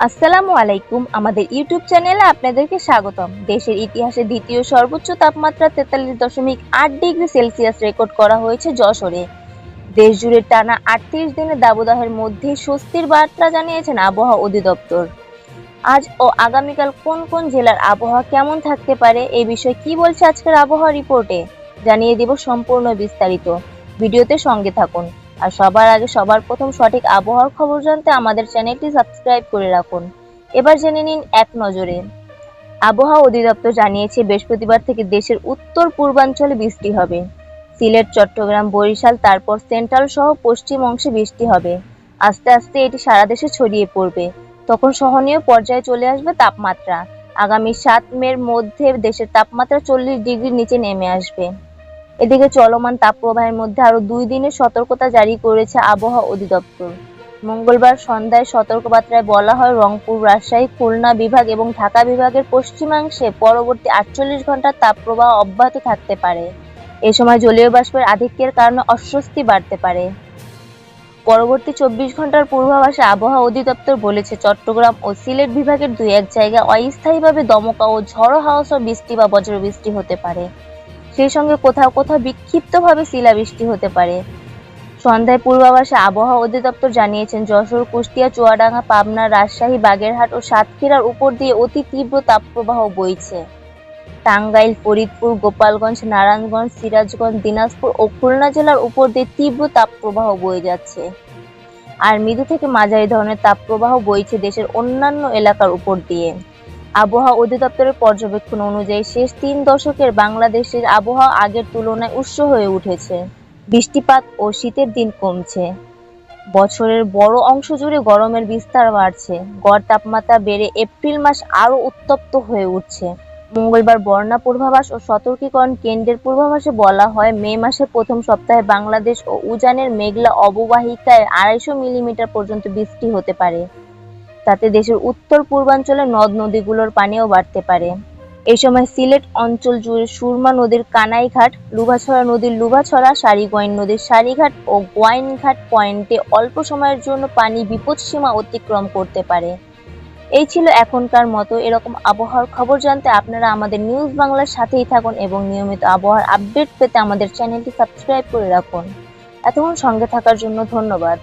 আসসালামু আলাইকুম। আমাদের ইউটিউব চ্যানেলে আপনাদেরকে স্বাগতম। দেশের ইতিহাসে দ্বিতীয় সর্বোচ্চ তাপমাত্রা 43.8 ডিগ্রি সেলসিয়াস রেকর্ড করা হয়েছে যশোরে। দেশ জুড়ে টানা 38 দিনের দাবদাহের মধ্যেই স্বস্তির বার্তা জানিয়েছেন আবহাওয়া অধিদপ্তর। আজ ও আগামীকাল কোন কোন জেলার আবহাওয়া কেমন থাকতে পারে এই বিষয়ে কি বলছে আজকের আবহাওয়া রিপোর্টে জানিয়ে দেব সম্পূর্ণ বিস্তারিত। ভিডিওতে সঙ্গে থাকুন। আর সবার আগে সবার প্রথম সঠিক আবহাওয়ার খবর জানতে আমাদের চ্যানেলটি সাবস্ক্রাইব করে রাখুন। এবার জেনে নিন এক নজরে। আবহাওয়া অধিদপ্তর জানিয়েছে বৃহস্পতিবার থেকে দেশের উত্তর পূর্বাঞ্চলে বৃষ্টি হবে। সিলেট, চট্টগ্রাম, বরিশাল, তারপর সেন্ট্রাল সহ পশ্চিম অংশে বৃষ্টি হবে। আস্তে আস্তে এটি সারা দেশে ছড়িয়ে পড়বে। তখন সহনীয় পর্যায়ে চলে আসবে তাপমাত্রা। আগামী 7 মের মধ্যে দেশের তাপমাত্রা 40 ডিগ্রির নিচে নেমে আসবে। এদিকে চলমান তাপপ্রবাহের মধ্যে আরও 2 দিনের সতর্কতা জারি করেছে আবহাওয়া অধিদপ্তর। মঙ্গলবার সন্ধ্যায় সতর্কবার্তায় বলা হয়, রংপুর, রাজশাহী, খুলনা বিভাগ এবং ঢাকা বিভাগের পশ্চিমাংশে পরবর্তী 48 ঘন্টার তাপপ্রবাহ অব্যাহত থাকতে পারে। এ সময় জলীয় বাষ্পের আধিক্যের কারণে অস্বস্তি বাড়তে পারে। পরবর্তী 24 ঘন্টার পূর্বাভাসে আবহাওয়া অধিদপ্তর বলেছে, চট্টগ্রাম ও সিলেট বিভাগের 2-1 জায়গায় অস্থায়ীভাবে দমকা ও ঝড়ো হাওয়া সহ বৃষ্টি বা বজ্রবৃষ্টি হতে পারে। সেই সঙ্গে কোথাও কোথাও বিক্ষিপ্তভাবে শিলাবৃষ্টি হতে পারে। সন্ধ্যায় পূর্বাভাসে আবহাওয়া অধিদপ্তর জানিয়েছেন, যশোর, কুষ্টিয়া, চুয়াডাঙ্গা, পাবনা, রাজশাহী, বাগেরহাট ও সাতক্ষীরার উপর দিয়ে অতি তীব্র তাপপ্রবাহ বইছে। টাঙ্গাইল, ফরিদপুর, গোপালগঞ্জ, নারায়ণগঞ্জ, সিরাজগঞ্জ, দিনাজপুর ও খুলনা জেলার উপর দিয়ে তীব্র তাপপ্রবাহ বয়ে যাচ্ছে। আর মৃদু থেকে মাঝারি ধরনের তাপপ্রবাহ বইছে দেশের অন্যান্য এলাকার উপর দিয়ে। আবহাওয়া অধিদপ্তরের পর্যবেক্ষণ অনুযায়ী শেষ 3 দশকের বাংলাদেশের আবহাওয়া আগের তুলনায় উষ্ণ হয়ে উঠেছে। বৃষ্টিপাত ও শীতের দিন কমছে। বছরের বড় অংশ জুড়ে গরমের বিস্তার বাড়ছে। গড় তাপমাত্রা বেড়ে এপ্রিল মাস আরও উত্তপ্ত হয়ে উঠছে। মঙ্গলবার বন্যা পূর্বাভাস ও সতর্কীকরণ কেন্দ্রের পূর্বাভাসে বলা হয়, মে মাসের প্রথম সপ্তাহে বাংলাদেশ ও উজানের মেঘলা অববাহিকায় 250 মিলিমিটার পর্যন্ত বৃষ্টি হতে পারে। তাতে দেশের উত্তর পূর্বাঞ্চলের নদ-নদীগুলোর পানিও বাড়তে পারে। এই সময় সিলেট অঞ্চল জুড়ে সুরমা নদীর কানাইঘাট, লুভাছড়া নদীর লুভাছড়া, সারিগইন নদীর সারিঘাট ও গোয়াইনঘাট পয়েন্টে অল্প সময়ের জন্য পানি বিপদসীমা অতিক্রম করতে পারে। এই ছিল এখনকার মতো। এরকম আবহাওয়ার খবর জানতে আপনারা আমাদের নিউজ বাংলার সাথেই থাকুন এবং নিয়মিত আবহাওয়ার আপডেট পেতে আমাদের চ্যানেলটি সাবস্ক্রাইব করে রাখুন। এতক্ষণ সঙ্গে থাকার জন্য ধন্যবাদ।